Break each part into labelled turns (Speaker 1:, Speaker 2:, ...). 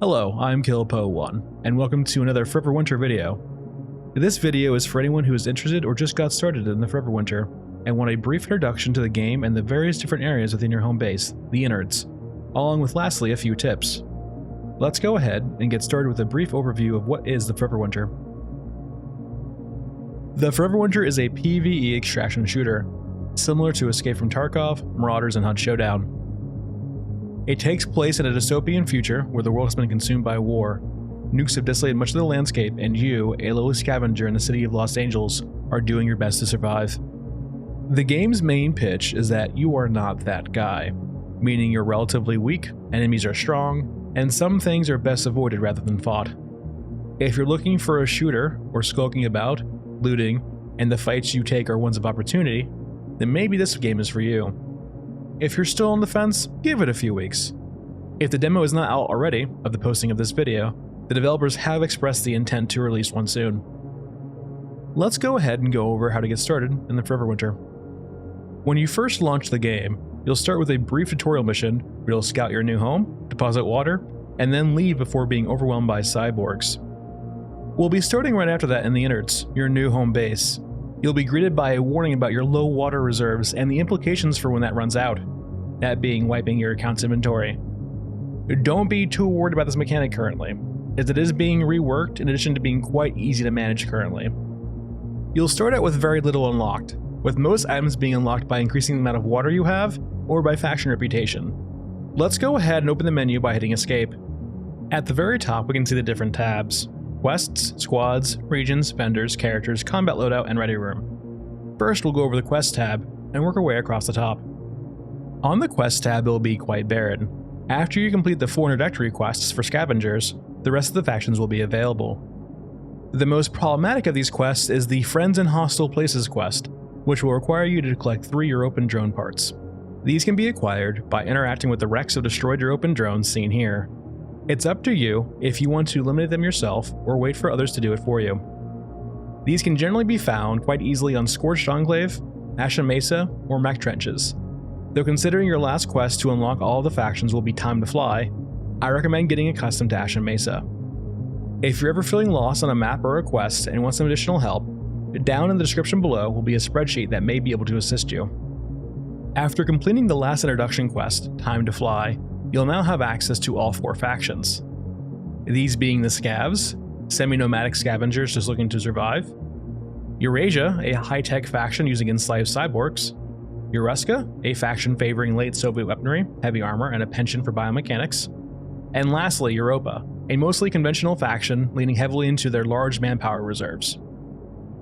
Speaker 1: Hello, I'm KillPo1, and welcome to another Forever Winter video. This video is for anyone who is interested or just got started in the Forever Winter, and want a brief introduction to the game and the various different areas within your home base, the Innards, along with lastly a few tips. Let's go ahead and get started with a brief overview of what is the Forever Winter. The Forever Winter is a PvE extraction shooter, similar to Escape from Tarkov, Marauders, and Hunt Showdown. It takes place in a dystopian future where the world has been consumed by war. Nukes have desolated much of the landscape, and you, a lowly scavenger in the city of Los Angeles, are doing your best to survive. The game's main pitch is that you are not that guy, meaning you're relatively weak, enemies are strong, and some things are best avoided rather than fought. If you're looking for a shooter, or skulking about, looting, and the fights you take are ones of opportunity, then maybe this game is for you. If you're still on the fence, give it a few weeks. If the demo is not out already of the posting of this video, the developers have expressed the intent to release one soon. Let's go ahead and go over how to get started in the Forever Winter. When you first launch the game, you'll start with a brief tutorial mission where you'll scout your new home, deposit water, and then leave before being overwhelmed by cyborgs. We'll be starting right after that in the Innards, your new home base. You'll be greeted by a warning about your low water reserves and the implications for when that runs out, that being wiping your account's inventory. Don't be too worried about this mechanic currently, as it is being reworked in addition to being quite easy to manage currently. You'll start out with very little unlocked, with most items being unlocked by increasing the amount of water you have or by faction reputation. Let's go ahead and open the menu by hitting escape. At the very top we can see the different tabs: quests, squads, regions, vendors, characters, combat loadout, and ready room. First we'll go over the quest tab and work our way across the top. On the quest tab it will be quite barren. After you complete the 4 introductory quests for scavengers, the rest of the factions will be available. The most problematic of these quests is the Friends in Hostile Places quest, which will require you to collect 3 European drone parts. These can be acquired by interacting with the wrecks of destroyed European drones seen here. It's up to you if you want to eliminate them yourself or wait for others to do it for you. These can generally be found quite easily on Scorched Enclave, Ashen Mesa, or Mech Trenches. Though considering your last quest to unlock all of the factions will be Time to Fly, I recommend getting accustomed to Ashen Mesa. If you're ever feeling lost on a map or a quest and want some additional help, down in the description below will be a spreadsheet that may be able to assist you. After completing the last introduction quest, Time to Fly, you'll now have access to all 4 factions. These being the Scavs, semi-nomadic scavengers just looking to survive; Eurasia, a high-tech faction using enslaved cyborgs; Eureska, a faction favoring late Soviet weaponry, heavy armor, and a penchant for biomechanics; and lastly Europa, a mostly conventional faction leaning heavily into their large manpower reserves.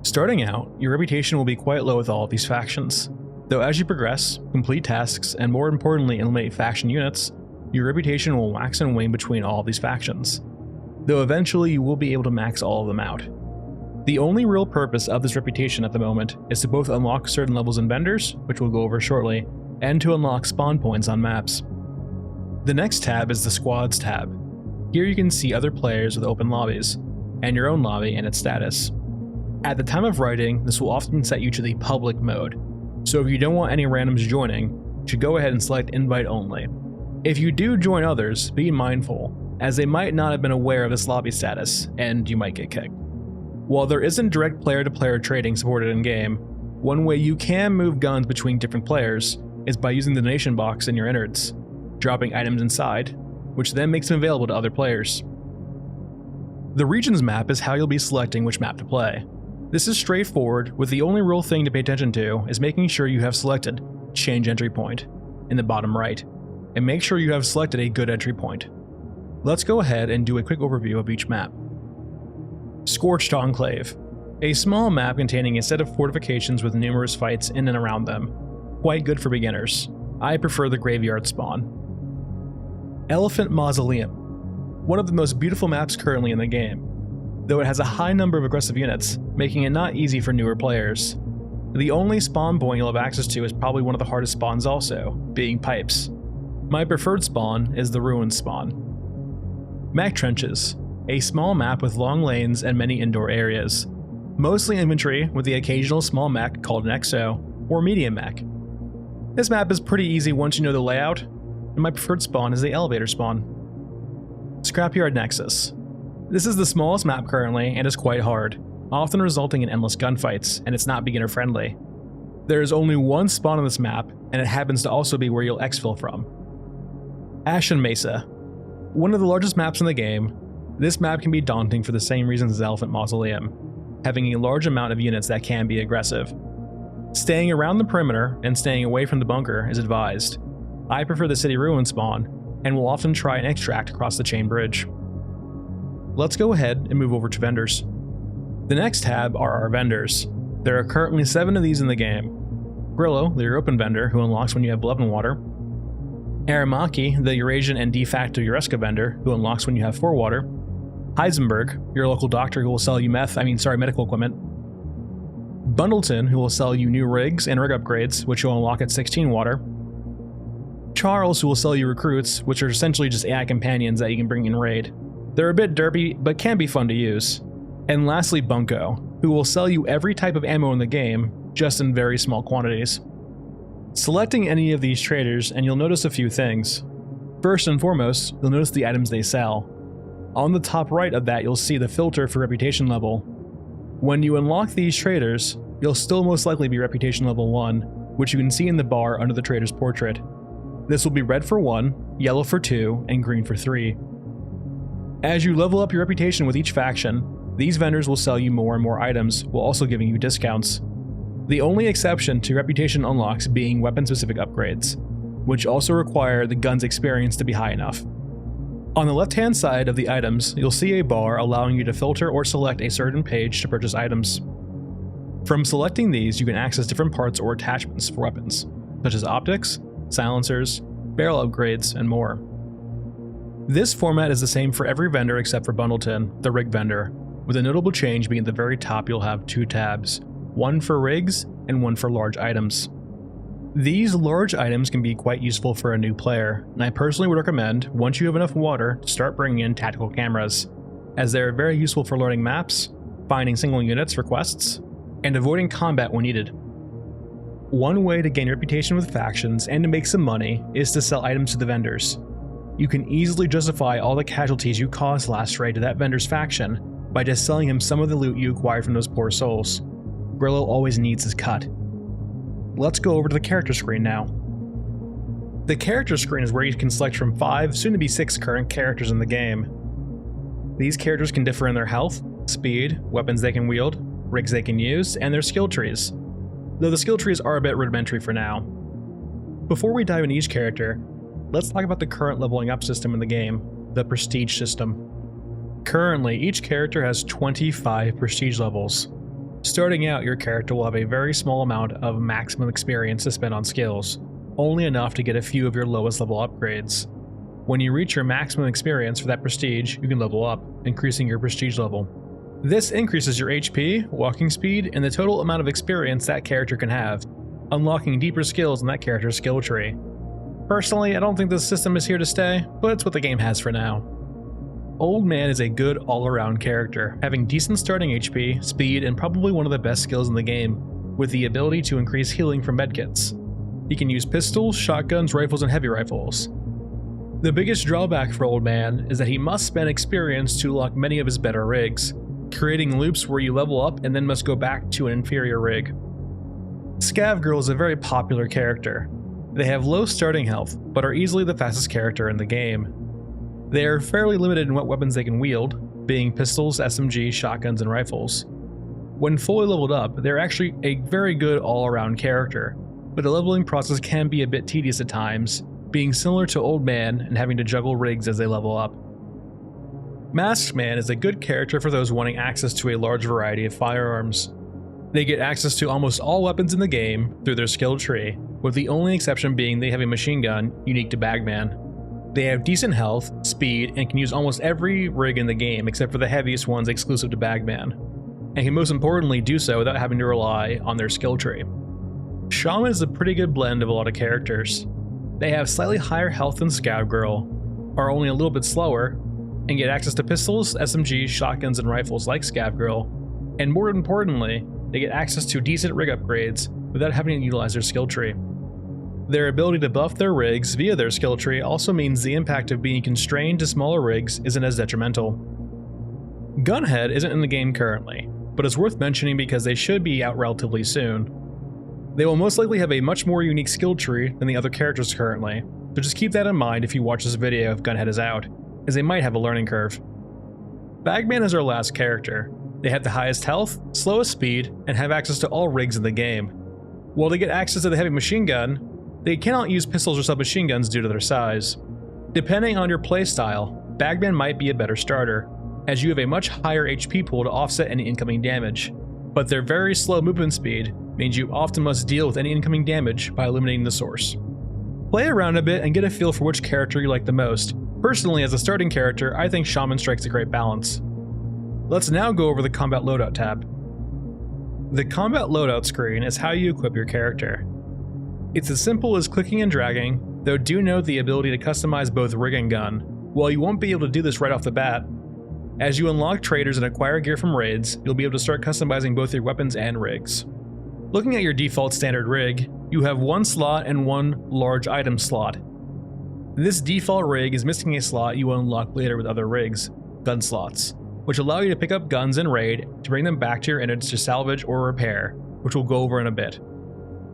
Speaker 1: Starting out, your reputation will be quite low with all of these factions, though as you progress, complete tasks, and more importantly eliminate faction units, your reputation will wax and wane between all of these factions, though eventually you will be able to max all of them out. The only real purpose of this reputation at the moment is to both unlock certain levels in vendors, which we'll go over shortly, and to unlock spawn points on maps. The next tab is the Squads tab. Here you can see other players with open lobbies, and your own lobby and its status. At the time of writing, this will often set you to the public mode, so if you don't want any randoms joining, you should go ahead and select invite only. If you do join others, be mindful, as they might not have been aware of this lobby status, and you might get kicked. While there isn't direct player-to-player trading supported in-game, one way you can move guns between different players is by using the donation box in your Innards, dropping items inside, which then makes them available to other players. The regions map is how you'll be selecting which map to play. This is straightforward, with the only real thing to pay attention to is making sure you have selected Change Entry Point in the bottom right, and make sure you have selected a good entry point. Let's go ahead and do a quick overview of each map. Scorched Enclave, a small map containing a set of fortifications with numerous fights in and around them. Quite good for beginners. I prefer the graveyard spawn. Elephant Mausoleum, one of the most beautiful maps currently in the game, though it has a high number of aggressive units, making it not easy for newer players. The only spawn point you'll have access to is probably one of the hardest spawns also, being pipes. My preferred spawn is the Ruin spawn. Mech Trenches, a small map with long lanes and many indoor areas. Mostly infantry with the occasional small mech called an XO, or medium mech. This map is pretty easy once you know the layout, and my preferred spawn is the elevator spawn. Scrapyard Nexus. This is the smallest map currently and is quite hard, often resulting in endless gunfights, and it's not beginner friendly. There is only one spawn on this map, and it happens to also be where you'll exfil from. Ashen Mesa. One of the largest maps in the game, this map can be daunting for the same reasons as Elephant Mausoleum, having a large amount of units that can be aggressive. Staying around the perimeter and staying away from the bunker is advised. I prefer the city ruin spawn, and will often try and extract across the chain bridge. Let's go ahead and move over to vendors. The next tab are our vendors. There are currently 7 of these in the game. Grillo, the European vendor, who unlocks when you have blood and water. Aramaki, the Eurasian and de facto Eureka vendor, who unlocks when you have 4 water. Heisenberg, your local doctor who will sell you medical equipment. Bundleton, who will sell you new rigs and rig upgrades, which you'll unlock at 16 water. Charles, who will sell you recruits, which are essentially just AI companions that you can bring in raid. They're a bit derpy, but can be fun to use. And lastly, Bunko, who will sell you every type of ammo in the game, just in very small quantities. Selecting any of these traders and you'll notice a few things. First and foremost, you'll notice the items they sell. On the top right of that, you'll see the filter for reputation level. When you unlock these traders, you'll still most likely be reputation level 1, which you can see in the bar under the trader's portrait. This will be red for 1, yellow for 2, and green for 3. As you level up your reputation with each faction, these vendors will sell you more and more items, while also giving you discounts. The only exception to reputation unlocks being weapon-specific upgrades, which also require the gun's experience to be high enough. On the left-hand side of the items, you'll see a bar allowing you to filter or select a certain page to purchase items. From selecting these, you can access different parts or attachments for weapons, such as optics, silencers, barrel upgrades, and more. This format is the same for every vendor except for Bundleton, the rig vendor, with a notable change being at the very top you'll have 2 tabs, one for rigs and one for large items. These large items can be quite useful for a new player, and I personally would recommend, once you have enough water, to start bringing in tactical cameras, as they are very useful for learning maps, finding single units for quests, and avoiding combat when needed. One way to gain reputation with factions and to make some money is to sell items to the vendors. You can easily justify all the casualties you caused last raid to that vendor's faction by just selling him some of the loot you acquired from those poor souls. Grillo always needs his cut. Let's go over to the character screen now. The character screen is where you can select from 5, soon to be 6 current characters in the game. These characters can differ in their health, speed, weapons they can wield, rigs they can use, and their skill trees, though the skill trees are a bit rudimentary for now. Before we dive into each character, let's talk about the current leveling up system in the game, the Prestige system. Currently, each character has 25 Prestige levels. Starting out, your character will have a very small amount of maximum experience to spend on skills, only enough to get a few of your lowest level upgrades. When you reach your maximum experience for that Prestige, you can level up, increasing your Prestige level. This increases your HP, walking speed, and the total amount of experience that character can have, unlocking deeper skills in that character's skill tree. Personally, I don't think this system is here to stay, but it's what the game has for now. Old Man is a good all-around character, having decent starting HP, speed, and probably one of the best skills in the game, with the ability to increase healing from medkits. He can use pistols, shotguns, rifles, and heavy rifles. The biggest drawback for Old Man is that he must spend experience to unlock many of his better rigs, creating loops where you level up and then must go back to an inferior rig. Scav Girl is a very popular character. They have low starting health, but are easily the fastest character in the game. They are fairly limited in what weapons they can wield, being pistols, SMGs, shotguns, and rifles. When fully leveled up, they're actually a very good all-around character, but the leveling process can be a bit tedious at times, being similar to Old Man and having to juggle rigs as they level up. Masked Man is a good character for those wanting access to a large variety of firearms. They get access to almost all weapons in the game through their skill tree, with the only exception being they have a machine gun unique to Bagman. They have decent health, speed, and can use almost every rig in the game except for the heaviest ones exclusive to Bagman, and can most importantly do so without having to rely on their skill tree. Shaman is a pretty good blend of a lot of characters. They have slightly higher health than Scout Girl, are only a little bit slower, and get access to pistols, SMGs, shotguns, and rifles like Scav Girl, and more importantly, they get access to decent rig upgrades without having to utilize their skill tree. Their ability to buff their rigs via their skill tree also means the impact of being constrained to smaller rigs isn't as detrimental. Gunhead isn't in the game currently, but it's worth mentioning because they should be out relatively soon. They will most likely have a much more unique skill tree than the other characters currently, so just keep that in mind if you watch this video if Gunhead is out, as they might have a learning curve. Bagman is our last character. They have the highest health, slowest speed, and have access to all rigs in the game. While they get access to the heavy machine gun, they cannot use pistols or submachine guns due to their size. Depending on your playstyle, Bagman might be a better starter, as you have a much higher HP pool to offset any incoming damage, but their very slow movement speed means you often must deal with any incoming damage by eliminating the source. Play around a bit and get a feel for which character you like the most. Personally, as a starting character, I think Shaman strikes a great balance. Let's now go over the Combat Loadout tab. The Combat Loadout screen is how you equip your character. It's as simple as clicking and dragging, though do note the ability to customize both rig and gun. While you won't be able to do this right off the bat, as you unlock traders and acquire gear from raids, you'll be able to start customizing both your weapons and rigs. Looking at your default standard rig, you have one slot and one large item slot. This default rig is missing a slot you will unlock later with other rigs, gun slots, which allow you to pick up guns in raid to bring them back to your innards to salvage or repair, which we'll go over in a bit.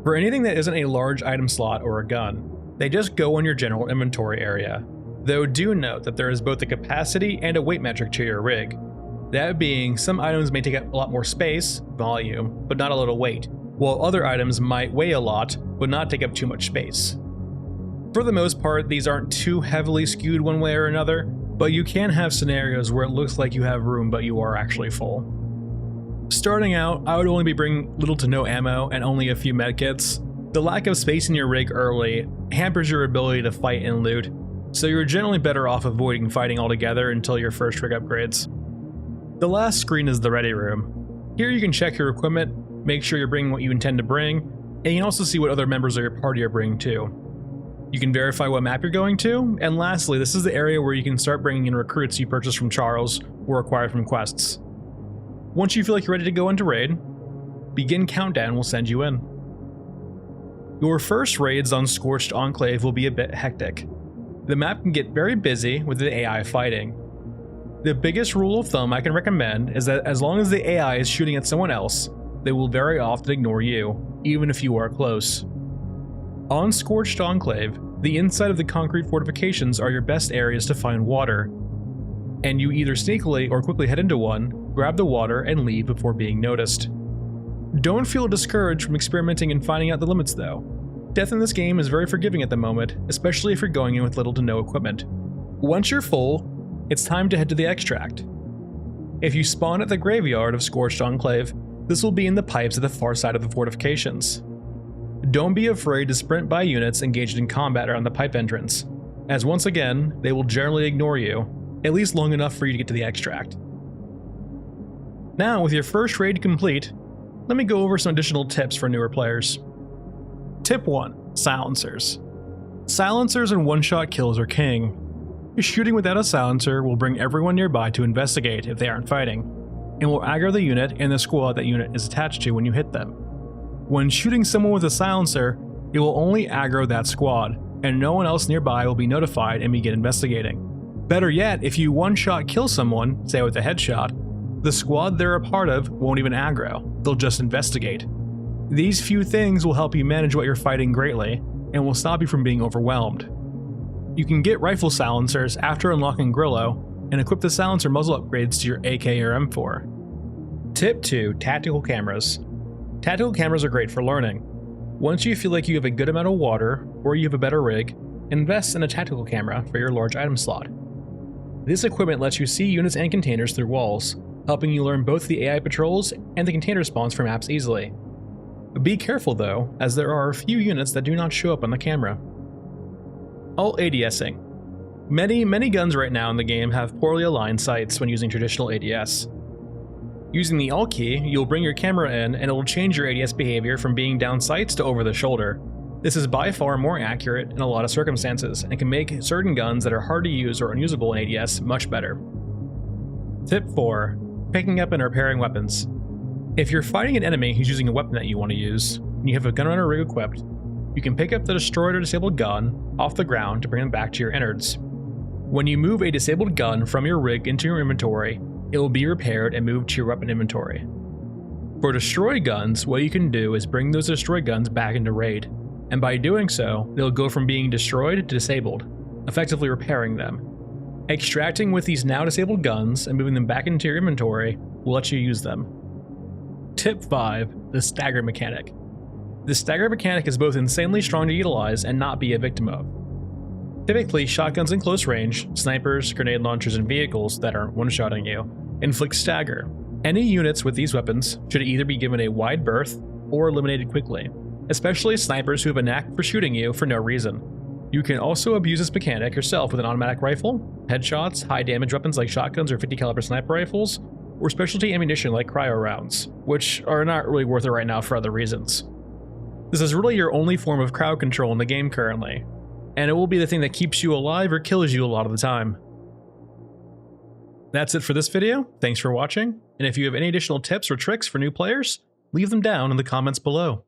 Speaker 1: For anything that isn't a large item slot or a gun, they just go in your general inventory area. Though do note that there is both a capacity and a weight metric to your rig. That being, some items may take up a lot more space, volume, but not a little weight, while other items might weigh a lot, but not take up too much space. For the most part, these aren't too heavily skewed one way or another, but you can have scenarios where it looks like you have room but you are actually full. Starting out, I would only be bringing little to no ammo and only a few medkits. The lack of space in your rig early hampers your ability to fight and loot, so you're generally better off avoiding fighting altogether until your first rig upgrades. The last screen is the ready room. Here you can check your equipment, make sure you're bringing what you intend to bring, and you can also see what other members of your party are bringing too. You can verify what map you're going to, and lastly, this is the area where you can start bringing in recruits you purchased from Charles or acquired from quests. Once you feel like you're ready to go into raid, begin countdown will send you in. Your first raids on Scorched Enclave will be a bit hectic. The map can get very busy with the AI fighting. The biggest rule of thumb I can recommend is that as long as the AI is shooting at someone else, they will very often ignore you, even if you are close. On Scorched Enclave, the inside of the concrete fortifications are your best areas to find water, and you either sneakily or quickly head into one, grab the water, and leave before being noticed. Don't feel discouraged from experimenting and finding out the limits though. Death in this game is very forgiving at the moment, especially if you're going in with little to no equipment. Once you're full, it's time to head to the extract. If you spawn at the graveyard of Scorched Enclave, this will be in the pipes at the far side of the fortifications. Don't be afraid to sprint by units engaged in combat around the pipe entrance, as once again, they will generally ignore you, at least long enough for you to get to the extract. Now, with your first raid complete, let me go over some additional tips for newer players. Tip 1. Silencers. Silencers and one-shot kills are king. Shooting without a silencer will bring everyone nearby to investigate if they aren't fighting, and will aggro the unit and the squad that unit is attached to when you hit them. When shooting someone with a silencer, it will only aggro that squad, and no one else nearby will be notified and begin investigating. Better yet, if you one-shot kill someone, say with a headshot, the squad they're a part of won't even aggro, they'll just investigate. These few things will help you manage what you're fighting greatly, and will stop you from being overwhelmed. You can get rifle silencers after unlocking Grillo, and equip the silencer muzzle upgrades to your AK or M4. Tip 2. Tactical cameras. Tactical cameras are great for learning. Once you feel like you have a good amount of water, or you have a better rig, invest in a tactical camera for your large item slot. This equipment lets you see units and containers through walls, helping you learn both the AI patrols and the container spawns for maps easily. Be careful though, as there are a few units that do not show up on the camera. Alt ADSing. Many guns right now in the game have poorly aligned sights when using traditional ADS. Using the Alt key, you'll bring your camera in and it will change your ADS behavior from being down sights to over the shoulder. This is by far more accurate in a lot of circumstances and can make certain guns that are hard to use or unusable in ADS much better. Tip 4. Picking up and repairing weapons. If you're fighting an enemy who's using a weapon that you want to use, and you have a gunrunner rig equipped, You can pick up the destroyed or disabled gun off the ground to bring them back to your innards. When you move a disabled gun from your rig into your inventory, it will be repaired and moved to your weapon inventory. For destroyed guns, what you can do is bring those destroyed guns back into raid, and by doing so, they'll go from being destroyed to disabled, effectively repairing them. Extracting with these now disabled guns and moving them back into your inventory will let you use them. Tip 5. The stagger mechanic. The stagger mechanic is both insanely strong to utilize and not be a victim of. Typically, shotguns in close range, snipers, grenade launchers, and vehicles that are one-shotting you inflict stagger. Any units with these weapons should either be given a wide berth or eliminated quickly, especially snipers who have a knack for shooting you for no reason. You can also abuse this mechanic yourself with an automatic rifle, headshots, high damage weapons like shotguns or 50 caliber sniper rifles, or specialty ammunition like cryo rounds, which are not really worth it right now for other reasons. This is really your only form of crowd control in the game currently, and it will be the thing that keeps you alive or kills you a lot of the time. That's it for this video. Thanks for watching, and if you have any additional tips or tricks for new players, leave them down in the comments below.